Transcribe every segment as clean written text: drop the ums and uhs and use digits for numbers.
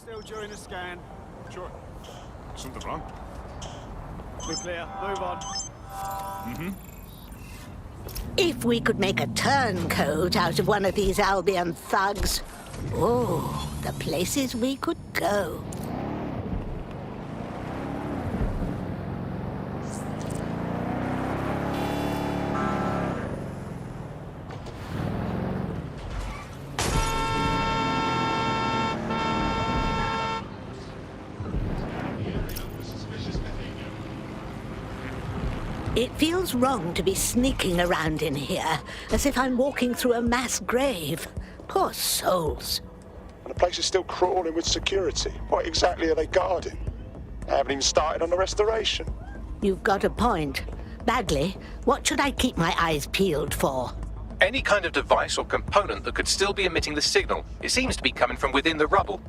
Still during the scan. Sure. Something wrong? We're clear. Move on. Mm-hmm. If we could make a turncoat out of one of these Albion thugs, oh, the places we could go. It feels wrong to be sneaking around in here, as if I'm walking through a mass grave. Poor souls. And the place is still crawling with security. What exactly are they guarding? They haven't even started on the restoration. You've got a point. Bagley, what should I keep my eyes peeled for? Any kind of device or component that could still be emitting the signal. It seems to be coming from within the rubble.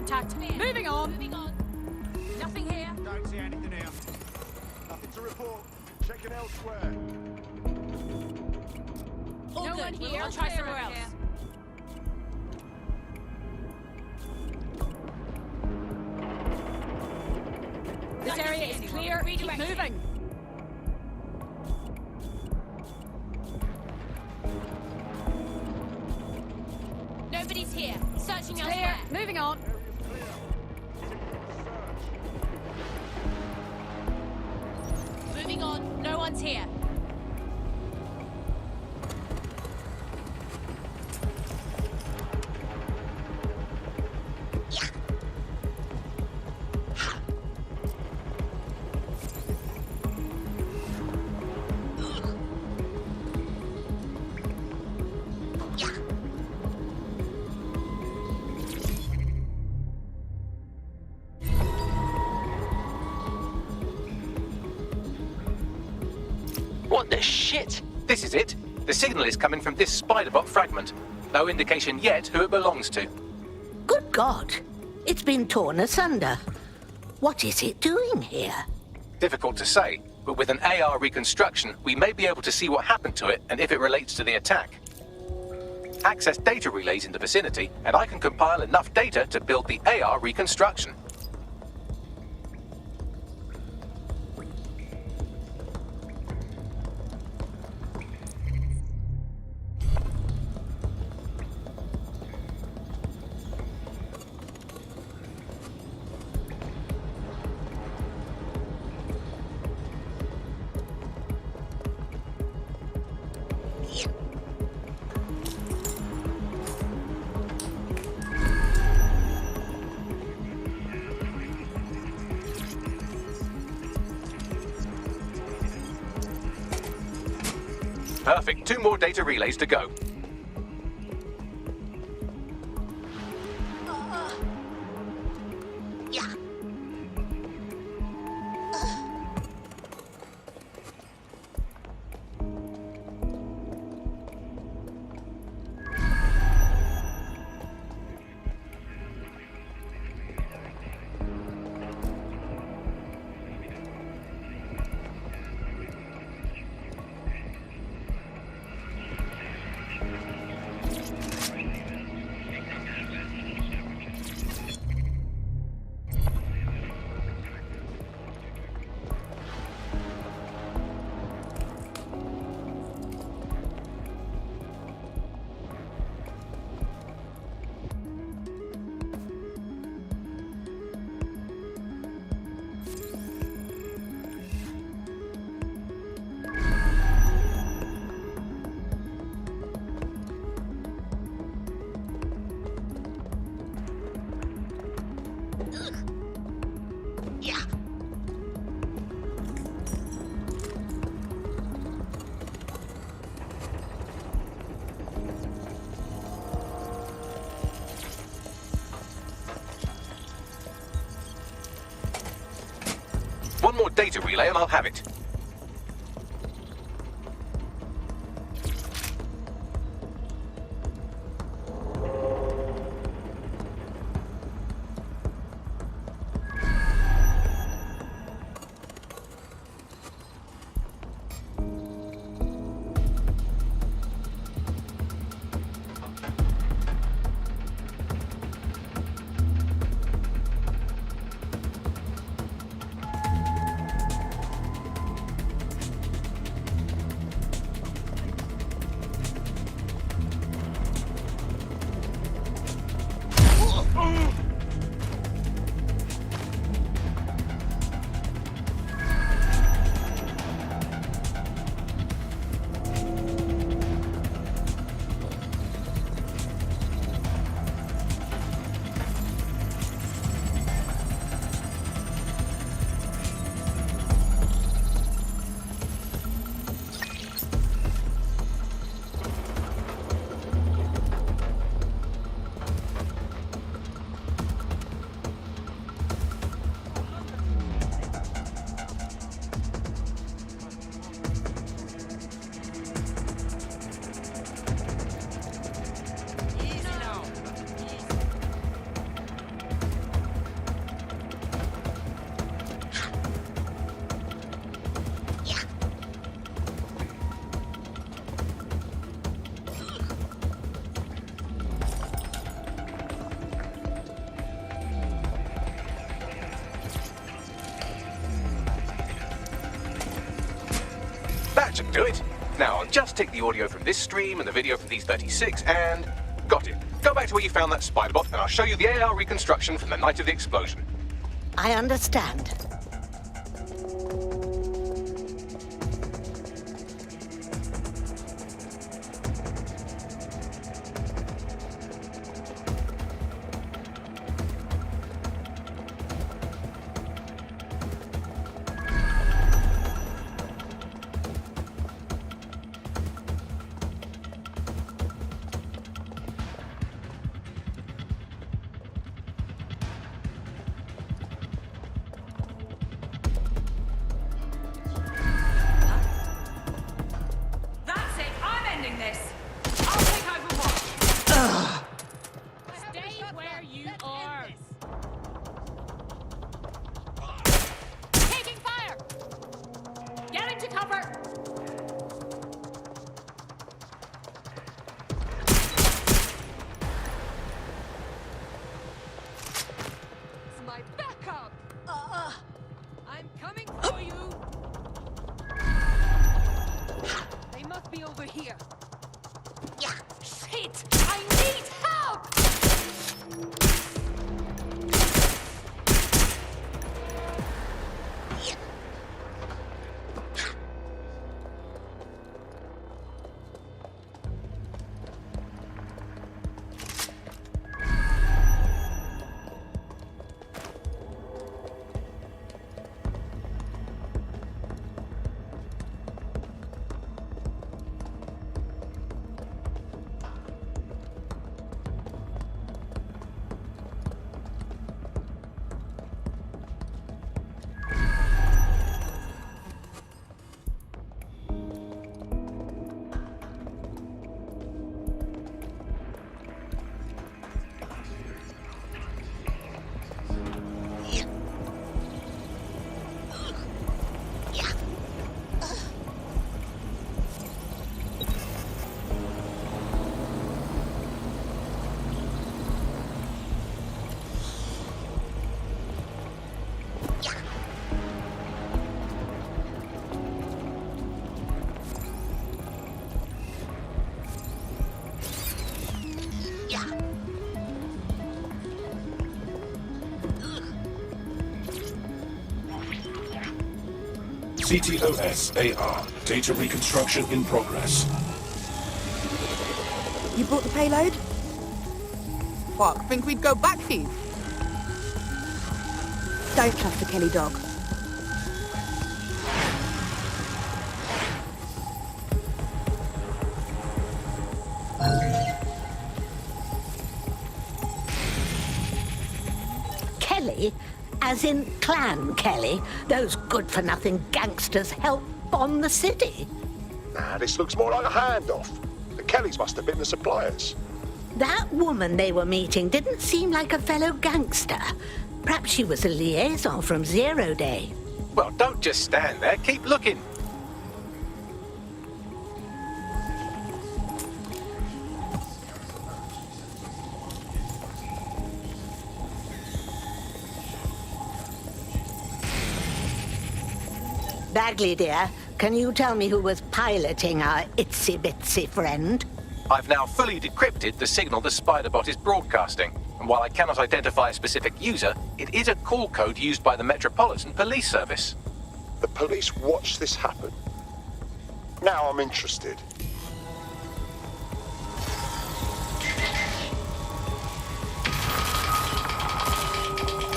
contact. Moving on. Nothing here. Don't see anything here. Nothing to report. Checking elsewhere. All No good. one We'll here. all try Clear somewhere over else. here. This area is clear. Keep moving. Nobody's here. Searching Clear. elsewhere. Moving on. Moving on. No one's here. What the shit? This is it. The signal is coming from this spider-bot fragment. No indication yet who it belongs to. Good God! It's been torn asunder. What is it doing here? Difficult to say, but with an AR reconstruction, we may be able to see what happened to it and if it relates to the attack. Access data relays in the vicinity, and I can compile enough data to build the AR reconstruction. Perfect. 2 more data relays to go. One more data relay and I'll have it. should do it. Now, I'll just take the audio from this stream and the video from these 36 and... Got it. Go back to where you found that spider bot and I'll show you the AR reconstruction from the night of the explosion. I understand. That's it. I'm ending this. I'll take over watch. Stay where you are. Taking fire. Get into cover. It's my backup. I'm coming for you. They must be over here. Yeah. Shit! I need help! CTOS AR. Data reconstruction in progress. You brought the payload? What, think we'd go back for you? Don't trust the Kelly dog. Kelly? As in Clan Kelly? Those good-for-nothing gangsters helped bomb the city? Nah, this looks more like a handoff. The Kellys must have been the suppliers. That woman they were meeting didn't seem like a fellow gangster. Perhaps she was a liaison from Zero Day. Well, don't just stand there. Keep looking. Bagley, dear, can you tell me who was piloting our itsy-bitsy friend? I've now fully decrypted the signal the spider bot is broadcasting. And while I cannot identify a specific user, it is a call code used by the Metropolitan Police Service. The police watched this happen. Now I'm interested.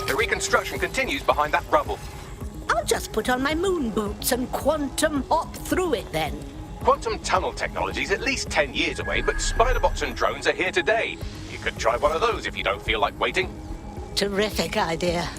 The reconstruction continues behind that rubble. I'll just put on my moon boots and quantum hop through it then. Quantum tunnel technology is at least 10 years away, but spider-bots and drones are here today. You could try one of those if you don't feel like waiting. Terrific idea.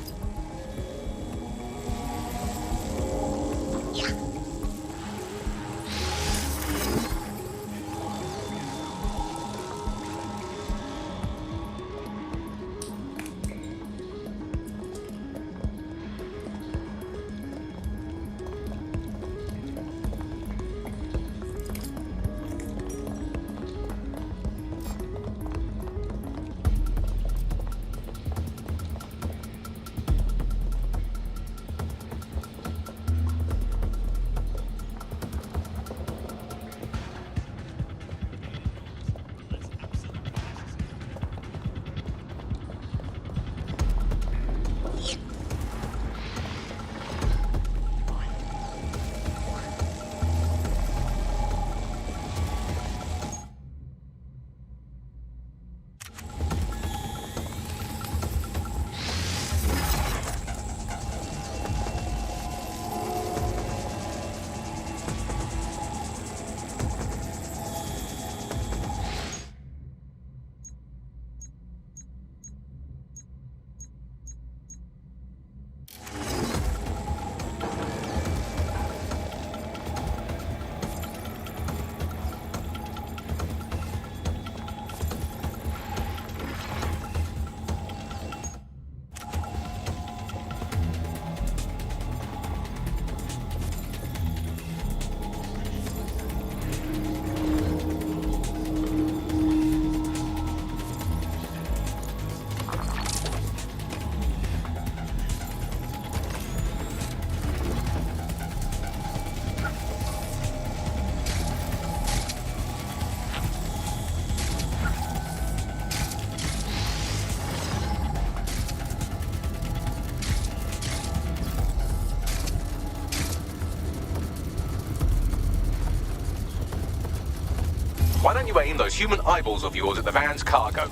Why don't you aim those human eyeballs of yours at the van's cargo?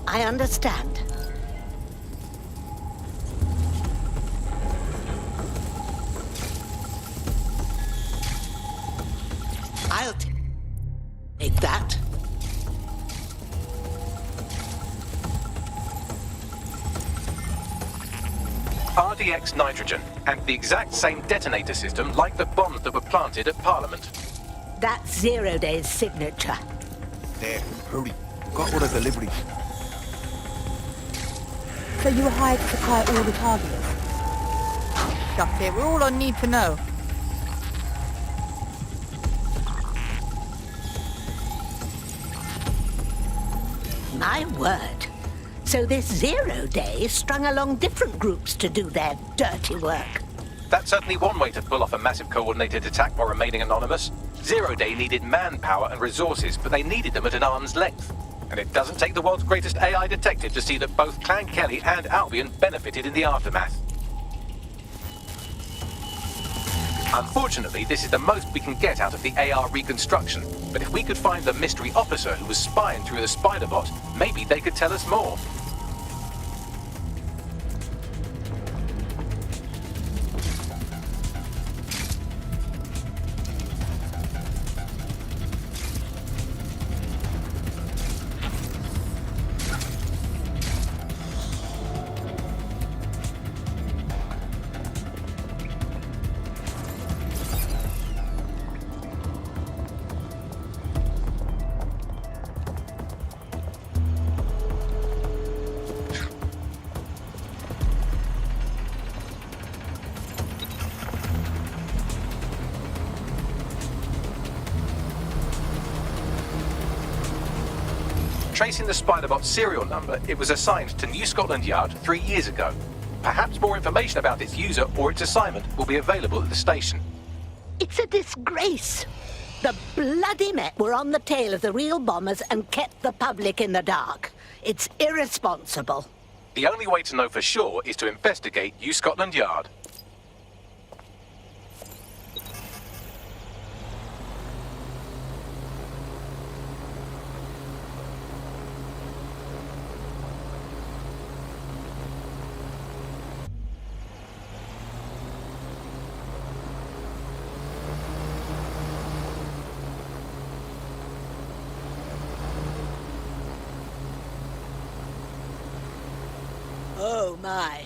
I understand. I'll take that. RDX nitrogen, and the exact same detonator system like the bombs that were planted at Parliament. That's 0 Day's signature. There, hurry. Got all the deliveries. So you were hired to supply all the targets? Shut it, we're all on need to know. My word. So this 0 Day strung along different groups to do their dirty work. That's certainly one way to pull off a massive coordinated attack while remaining anonymous. 0 Day needed manpower and resources, but they needed them at an arm's length. And it doesn't take the world's greatest AI detective to see that both Clan Kelly and Albion benefited in the aftermath. Unfortunately, this is the most we can get out of the AR reconstruction, but if we could find the mystery officer who was spying through the spider bot, maybe they could tell us more. Tracing the Spiderbot's serial number, it was assigned to New Scotland Yard 3 years ago. Perhaps more information about its user or its assignment will be available at the station. It's a disgrace. The bloody Met were on the tail of the real bombers and kept the public in the dark. It's irresponsible. The only way to know for sure is to investigate New Scotland Yard. Oh my.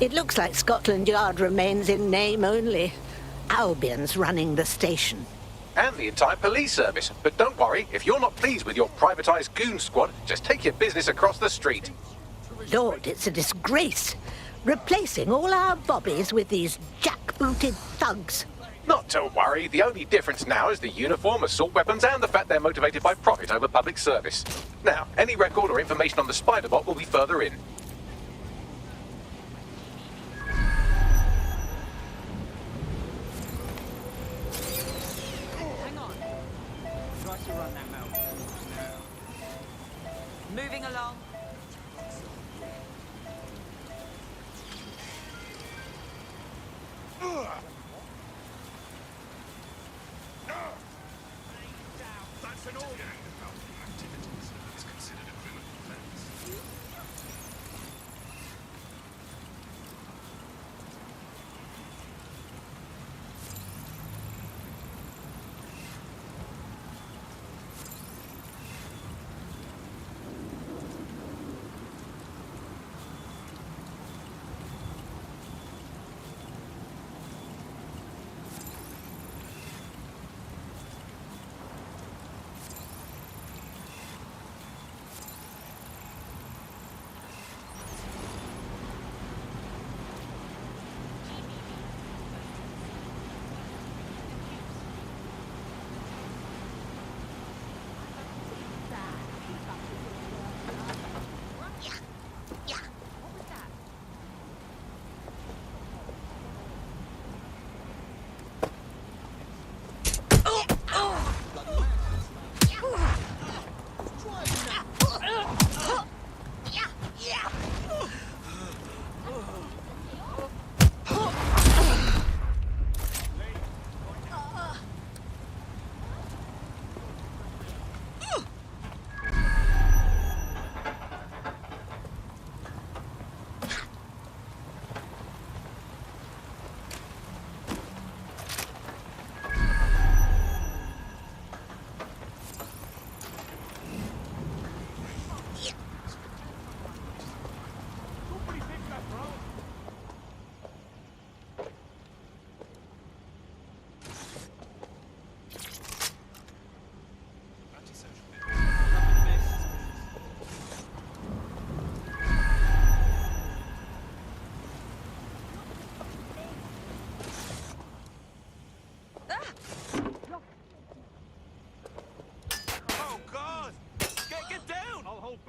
It looks like Scotland Yard remains in name only. Albion's running the station. And the entire police service. But don't worry, if you're not pleased with your privatised goon squad, just take your business across the street. Lord, it's a disgrace. Replacing all our bobbies with these jackbooted thugs. Not to worry, the only difference now is the uniform, assault weapons, and the fact they're motivated by profit over public service. Now, any record or information on the Spider-Bot will be further in. Hang on. Try to run that mouth. Moving along. That's an order. Activities is considered a criminal offense.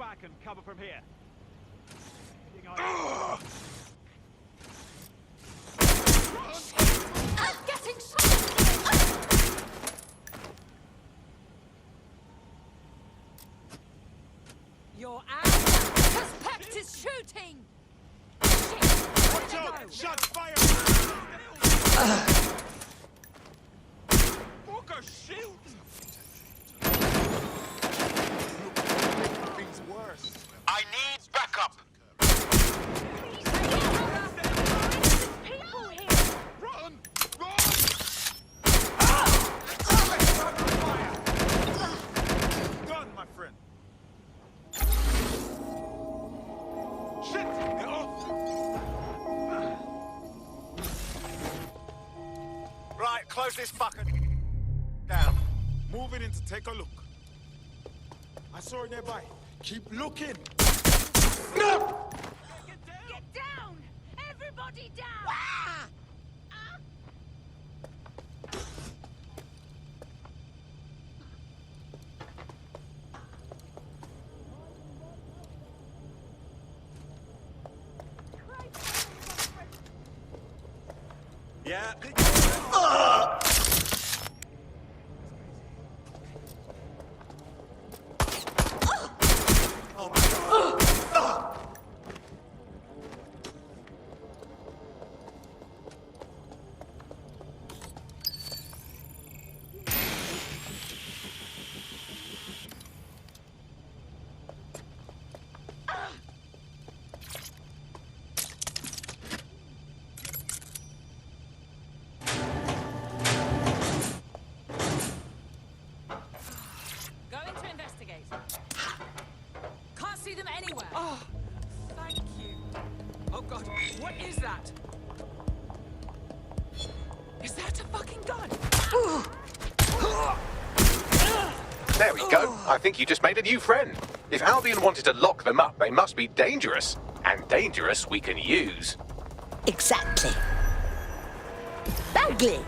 back and cover from here. I'm getting shot! Your ass! Suspect is shooting! Shit! Watch out! Shot fire! Fucker, shoot! Things worse. I need backup! People here! Run! Run! Done, my friend. Shit! Get off! Right, close this fucker down. Moving in to take a look. I saw it nearby. Keep looking. No! Get down! Everybody down! Yeah. God, what is that? Is that a fucking gun? There we go. I think you just made a new friend. If Albion wanted to lock them up, they must be dangerous. And dangerous we can use. Exactly. Bagley,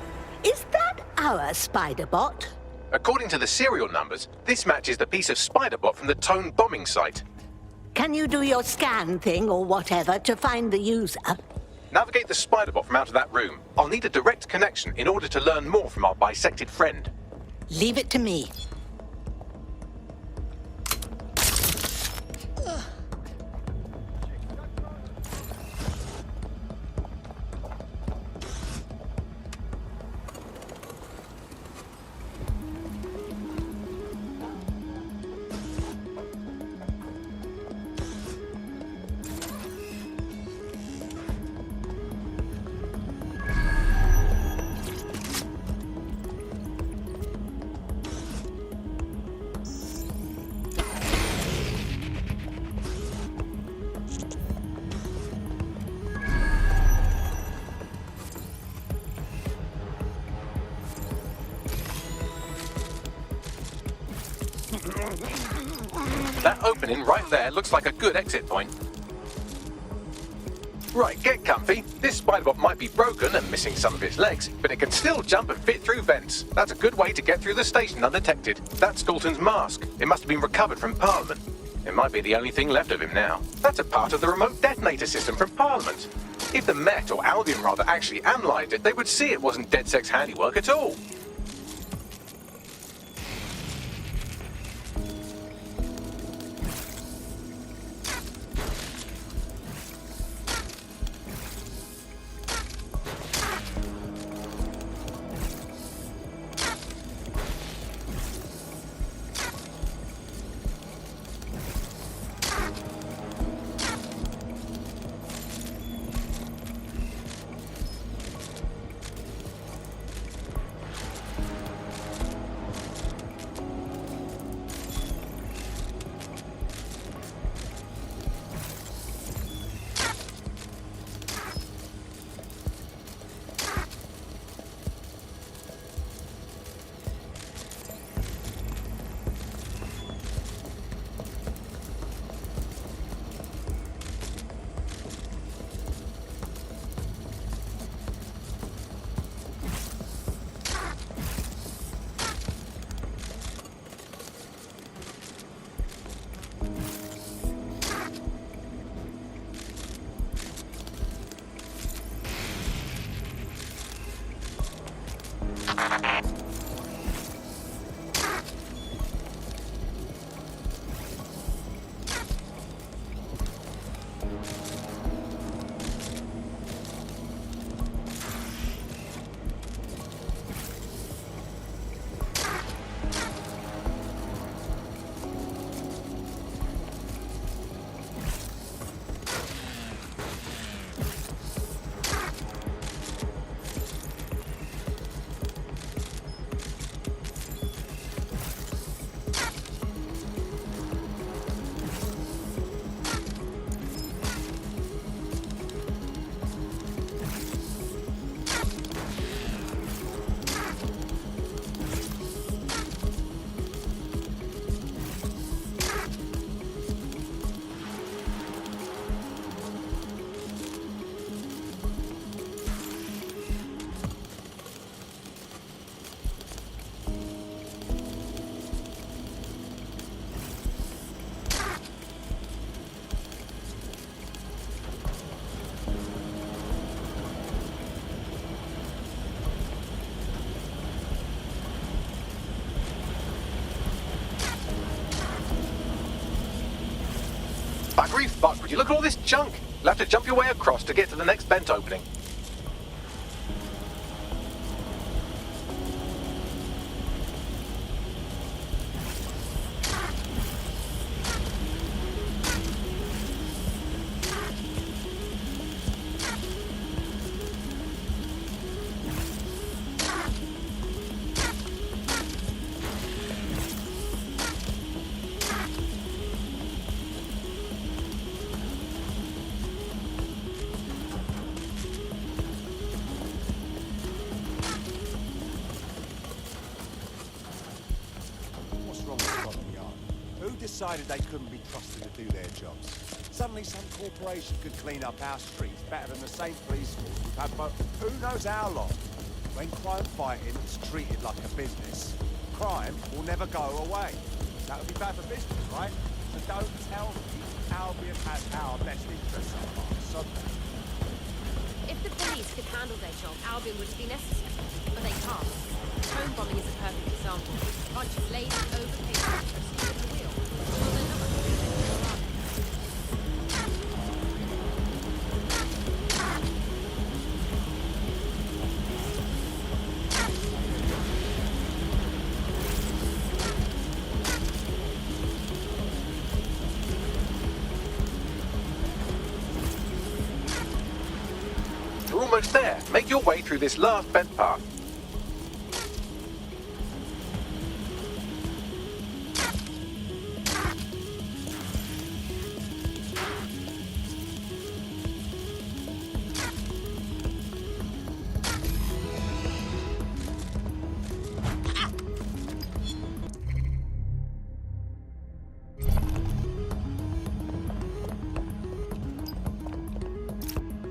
is that our spider bot? According to the serial numbers, this matches the piece of spider bot from the Tone bombing site. Can you do your scan thing or whatever to find the user? Navigate the spider bot from out of that room. I'll need a direct connection in order to learn more from our bisected friend. Leave it to me. That opening right there looks like a good exit point. Right, get comfy. This spider-bot might be broken and missing some of its legs, but it can still jump and fit through vents. That's a good way to get through the station undetected. That's Galton's mask. It must have been recovered from Parliament. It might be the only thing left of him now. That's a part of the remote detonator system from Parliament. If the Met, or Albion rather, actually analysed it, they would see it wasn't DedSec's handiwork at all. Buggery fuck, would you look at all this junk? You'll have to jump your way across to get to the next vent opening. decided they couldn't be trusted to do their jobs. Suddenly some corporation could clean up our streets better than the same police force we've had for who knows how long. When crime fighting is treated like a business, crime will never go away. That would be bad for business, right? So don't tell me Albion has our best interests at heart. So If the police could handle their job, Albion wouldn't be necessary. But they can't. Home bombing is a perfect example. A bunch of lazy, overpaid actors at the wheel. Well, they're not much good at it, are they? You're almost there. Make your way through this last bent path.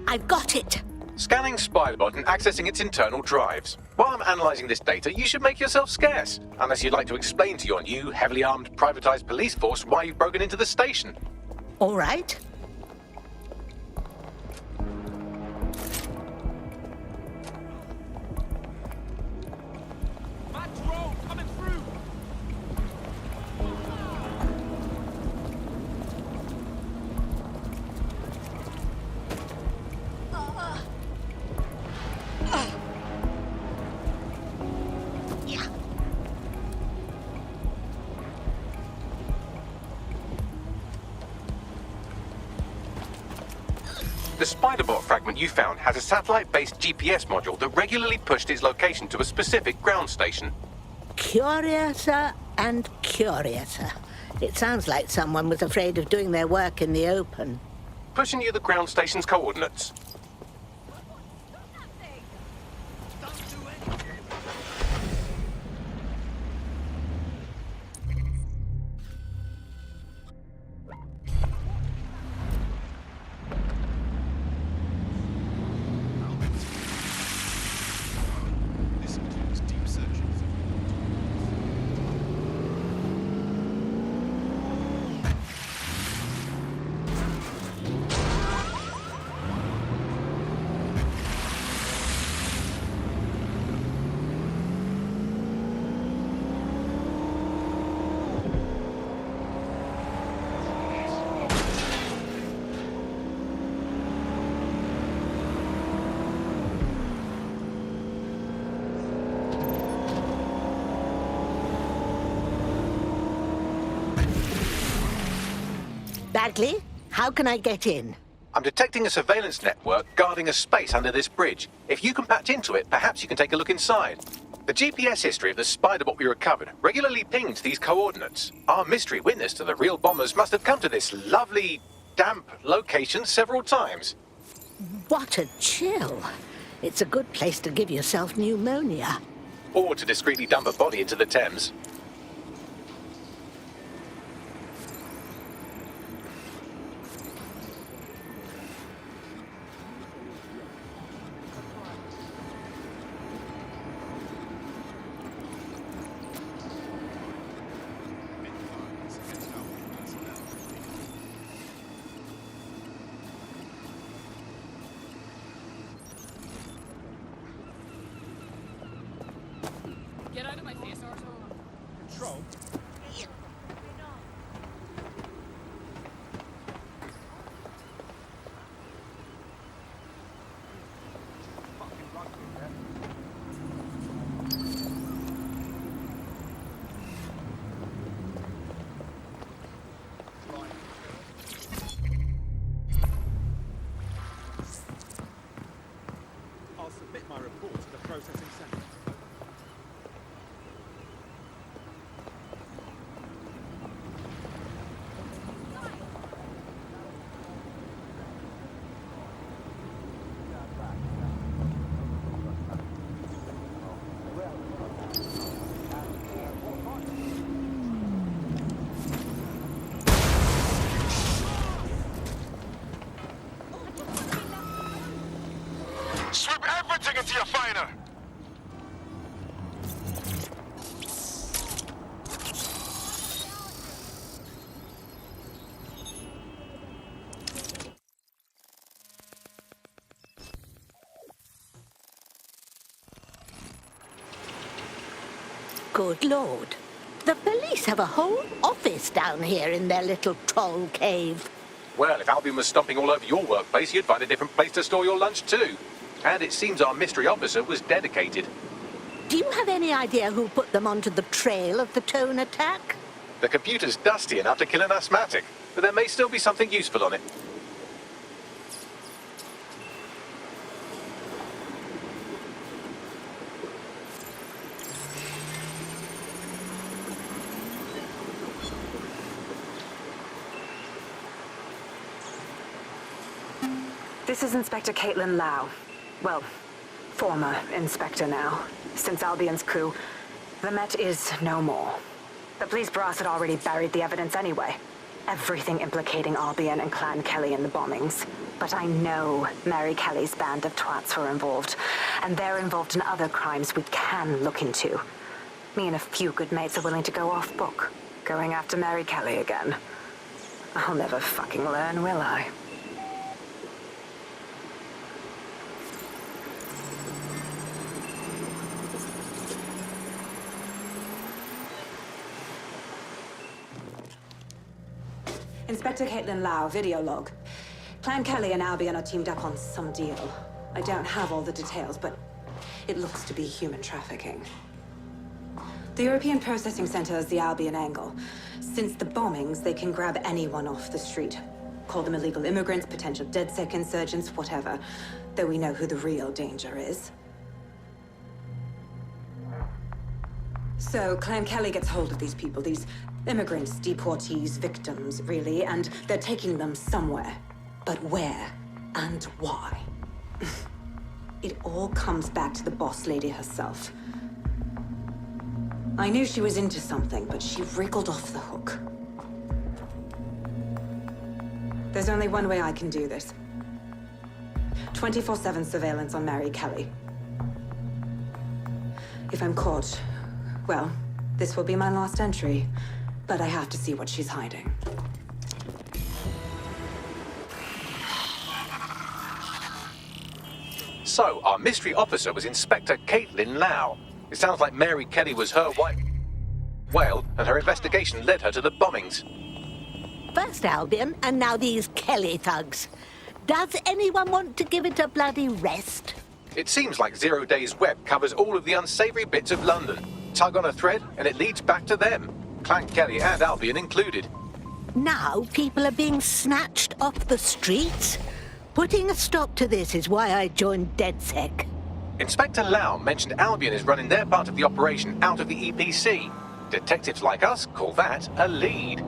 I've got it. Scanning Spiderbot and accessing its internal drives. While I'm analysing this data, you should make yourself scarce. Unless you'd like to explain to your new, heavily armed, privatised police force why you've broken into the station. All right. Matt drone coming through! The Spiderbot fragment you found has a satellite-based GPS module that regularly pushed its location to a specific ground station. Curiouser and curiouser. It sounds like someone was afraid of doing their work in the open. Pushing you the ground station's coordinates. Bagley, how can I get in? I'm detecting a surveillance network guarding a space under this bridge. If you can patch into it, perhaps you can take a look inside. The GPS history of the Spiderbot we recovered regularly pings these coordinates. Our mystery witness to the real bombers must have come to this lovely, damp location several times. What a chill. It's a good place to give yourself pneumonia. Or to discreetly dump a body into the Thames. Get out of my face, Arthur. Control. I'll submit my report to the processing center. Sweep everything into your finder! Good Lord. The police have a whole office down here in their little troll cave. Well, if Albion was stomping all over your workplace, you'd find a different place to store your lunch too. And it seems our mystery officer was dedicated. Do you have any idea who put them onto the trail of the Tone attack? The computer's dusty enough to kill an asthmatic, but there may still be something useful on it. This is Inspector Caitlin Lau. Well, former inspector now. Since Albion's coup, the Met is no more. The police brass had already buried the evidence anyway. Everything implicating Albion and Clan Kelly in the bombings. But I know Mary Kelly's band of twats were involved, and they're involved in other crimes we can look into. Me and a few good mates are willing to go off book, going after Mary Kelly again. I'll never fucking learn, will I? Inspector Caitlin Lau, video log. Clan Kelly and Albion are teamed up on some deal. I don't have all the details, but it looks to be human trafficking. The European Processing Center is the Albion angle. Since the bombings, they can grab anyone off the street. Call them illegal immigrants, potential DedSec insurgents, whatever. Though we know who the real danger is. So, Clan Kelly gets hold of these people, these immigrants, deportees, victims, really, and they're taking them somewhere. But where and why? It all comes back to the boss lady herself. I knew she was into something, but she wriggled off the hook. There's only one way I can do this. 24/7 surveillance on Mary Kelly. If I'm caught, well, this will be my last entry. But I have to see what she's hiding. So, our mystery officer was Inspector Caitlin Lau. It sounds like Mary Kelly was her white whale, and her investigation led her to the bombings. First Albion, and now these Kelly thugs. Does anyone want to give it a bloody rest? It seems like Zero Days Web covers all of the unsavory bits of London. Tug on a thread, and it leads back to them. Clan Kelly and Albion included. Now people are being snatched off the streets? Putting a stop to this is why I joined DedSec. Inspector Lau mentioned Albion is running their part of the operation out of the EPC. Detectives like us call that a lead.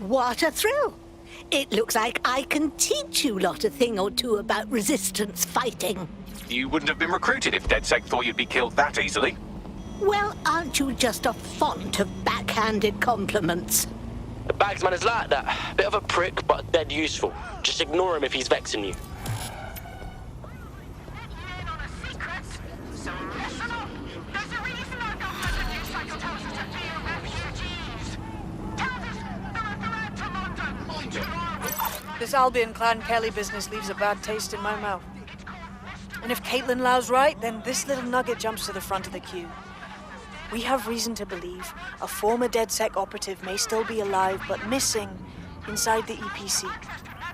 What a thrill! It looks like I can teach you lot a thing or two about resistance fighting. You wouldn't have been recruited if DedSec thought you'd be killed that easily. Well, aren't you just a font of backhanded compliments? The bagsman is like that. Bit of a prick, but dead useful. Just ignore him if he's vexing you. This Albion Clan Kelly business leaves a bad taste in my mouth. And if Caitlin Lau's right, then this little nugget jumps to the front of the queue. We have reason to believe a former DedSec operative may still be alive, but missing inside the EPC.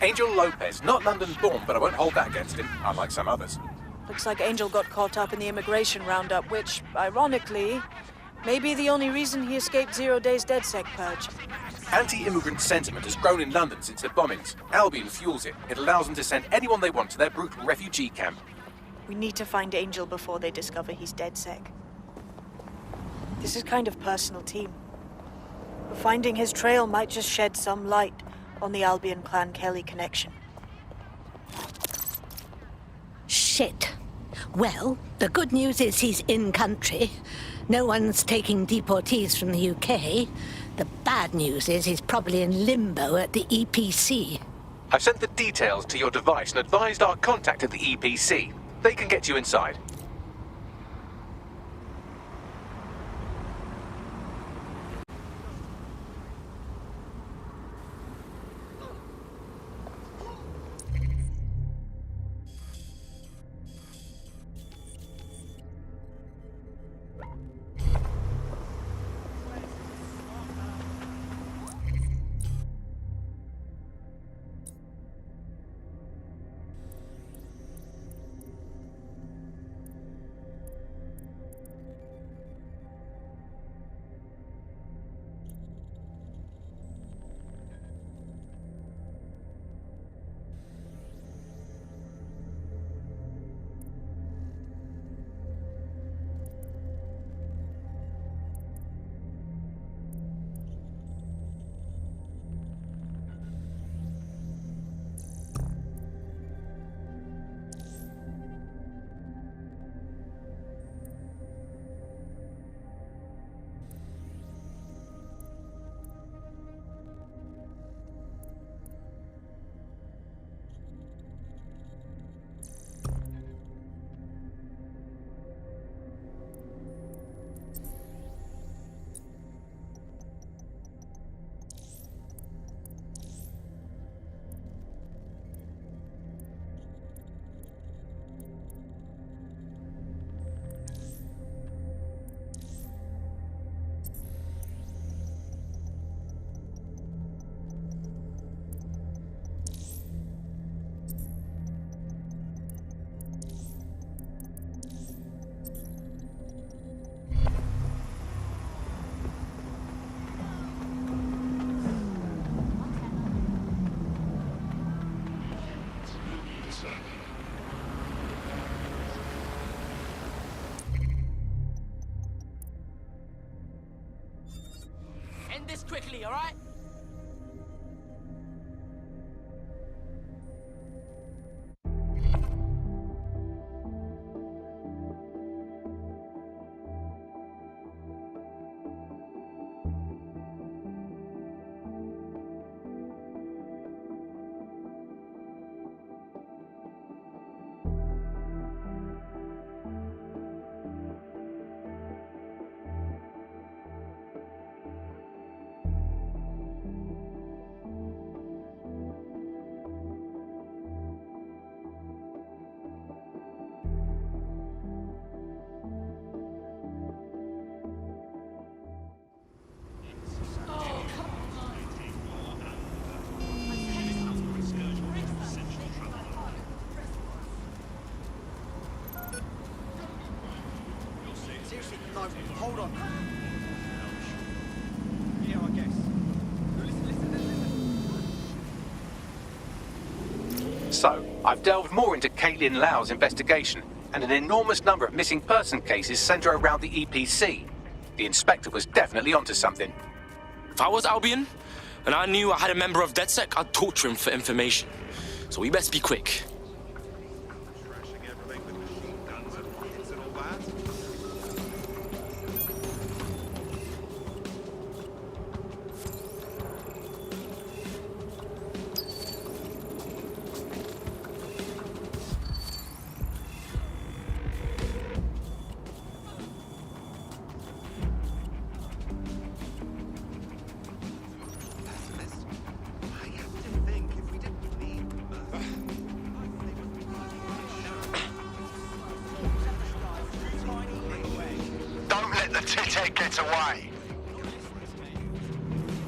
Angel Lopez, not London-born, but I won't hold that against him, unlike some others. Looks like Angel got caught up in the immigration roundup, which, ironically, may be the only reason he escaped 0 Days DedSec purge. Anti-immigrant sentiment has grown in London since the bombings. Albion fuels it. It allows them to send anyone they want to their brutal refugee camp. We need to find Angel before they discover he's DedSec. This is kind of personal, team. But finding his trail might just shed some light on the Albion Clan Kelly connection. shit. Well, the good news is he's in country. No one's taking deportees from the UK. The bad news is he's probably in limbo at the EPC. I've sent the details to your device and advised our contact at the EPC. They can get you inside. End this quickly, alright? Seriously, no, hold on. Yeah, I guess. So, I've delved more into Caitlin Lau's investigation, and an enormous number of missing person cases centre around the EPC. The inspector was definitely onto something. If I was Albion, and I knew I had a member of DedSec, I'd torture him for information. So we best be quick. Get away.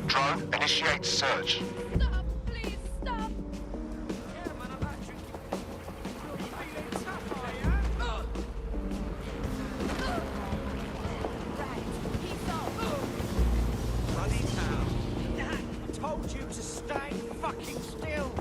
Drone, initiate search. Stop, please, stop. Bloody hell. I told you to stay fucking still.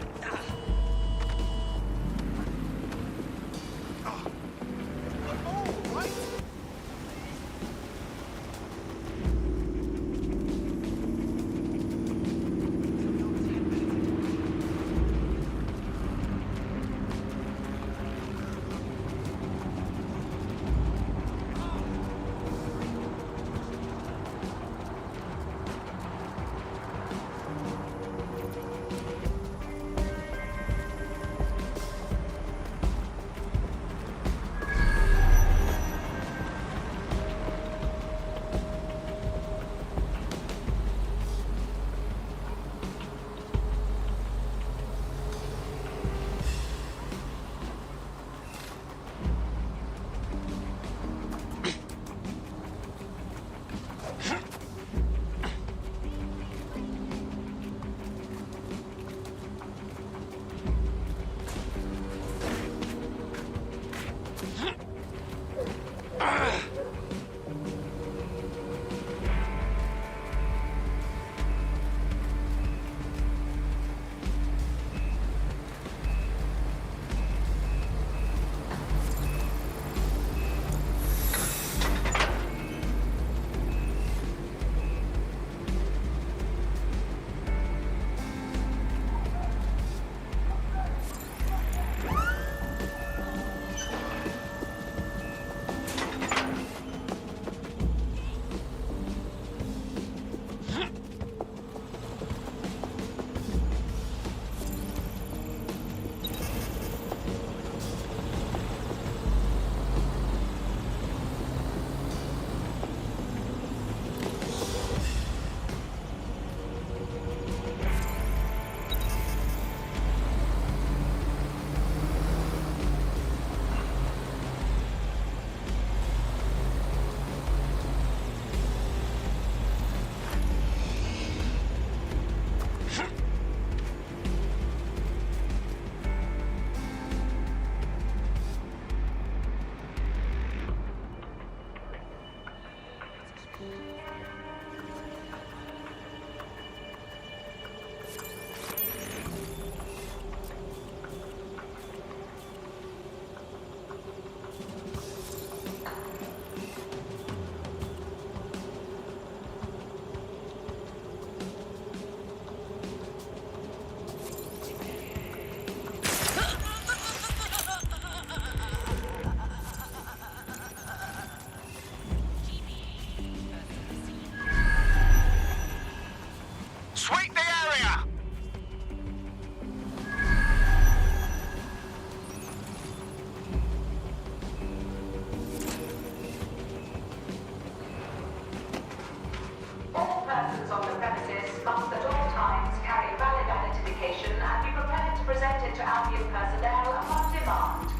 Albion personnel upon demand.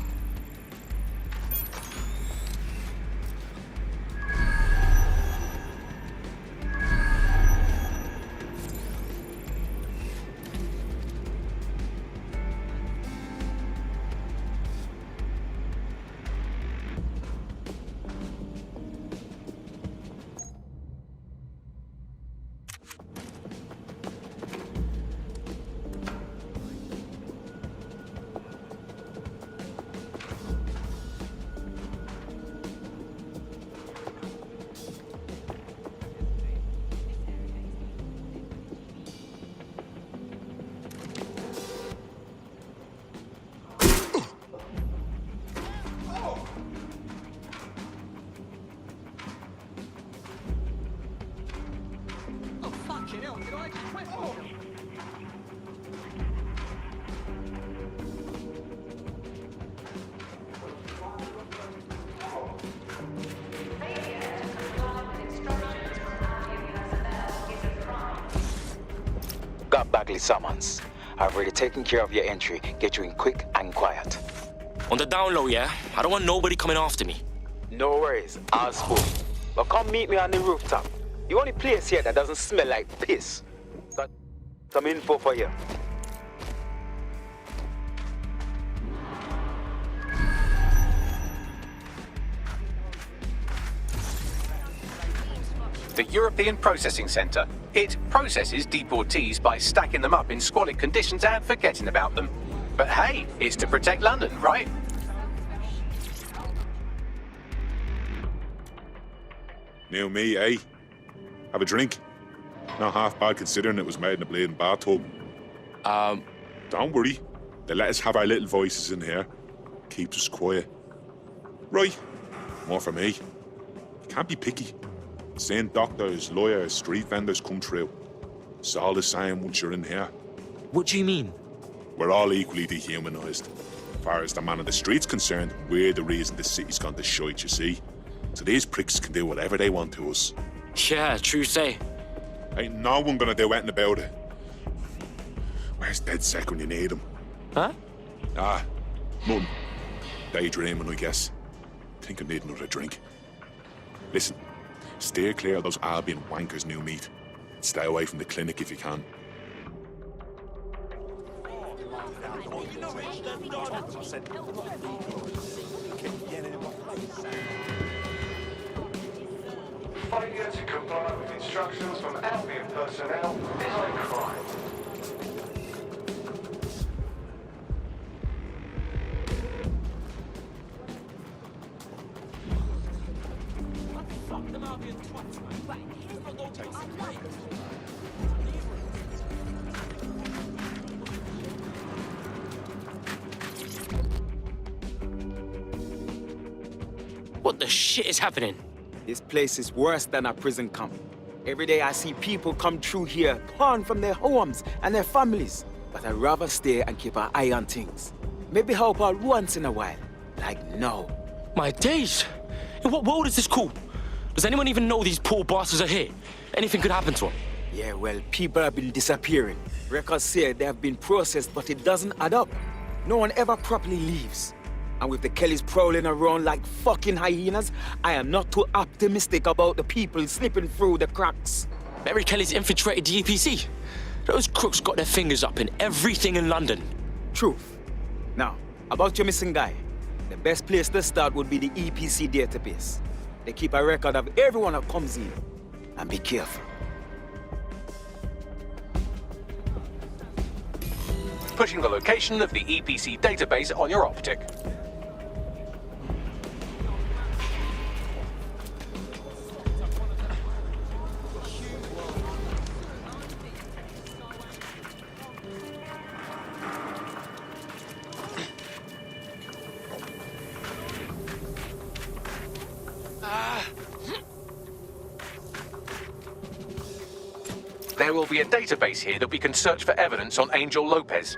Got Bagley summons. I've already taken care of your entry. Get you in quick and quiet. On the down low, yeah? I don't want nobody coming after me. No worries, I'll spoon. But come meet me on the rooftop. The only place here that doesn't smell like piss. Got some info for you. The European Processing Centre. It processes deportees by stacking them up in squalid conditions and forgetting about them. But hey, it's to protect London, right? New me, eh? Have a drink? Not half bad considering it was made in a bleeding bathtub. Don't worry. They let us have our little voices in here. Keeps us quiet. Right. More for me. You can't be picky. Seeing doctors, lawyers, street vendors come through. It's all the same once you're in here. What do you mean? We're all equally dehumanised. As far as the man on the street's concerned, we're the reason the city's gone to shite, you see. So these pricks can do whatever they want to us. Yeah, true say. Ain't no one gonna do anything about it. Where's DedSec when you need him? Huh? Nothing. Daydreaming, I guess. Think I need another drink. Listen, steer clear of those Albion wankers, new meat. Stay away from the clinic if you can. Failure to comply with instructions from Albion personnel is a crime. What the shit is happening? This place is worse than a prison camp. Every day I see people come through here, torn from their homes and their families. But I'd rather stay and keep an eye on things. Maybe help out once in a while. Like now. My days! In what world is this cool? Does anyone even know these poor bastards are here? Anything could happen to them. Yeah, well, people have been disappearing. Records say they have been processed, but it doesn't add up. No one ever properly leaves. And with the Kellys prowling around like fucking hyenas, I am not too optimistic about the people slipping through the cracks. Mary Kelly's infiltrated the EPC. Those crooks got their fingers up in everything in London. Truth. Now, about your missing guy. The best place to start would be the EPC database. They keep a record of everyone that comes in. And be careful. Pushing the location of the EPC database on your optic. There will be a database here that we can search for evidence on Angel Lopez.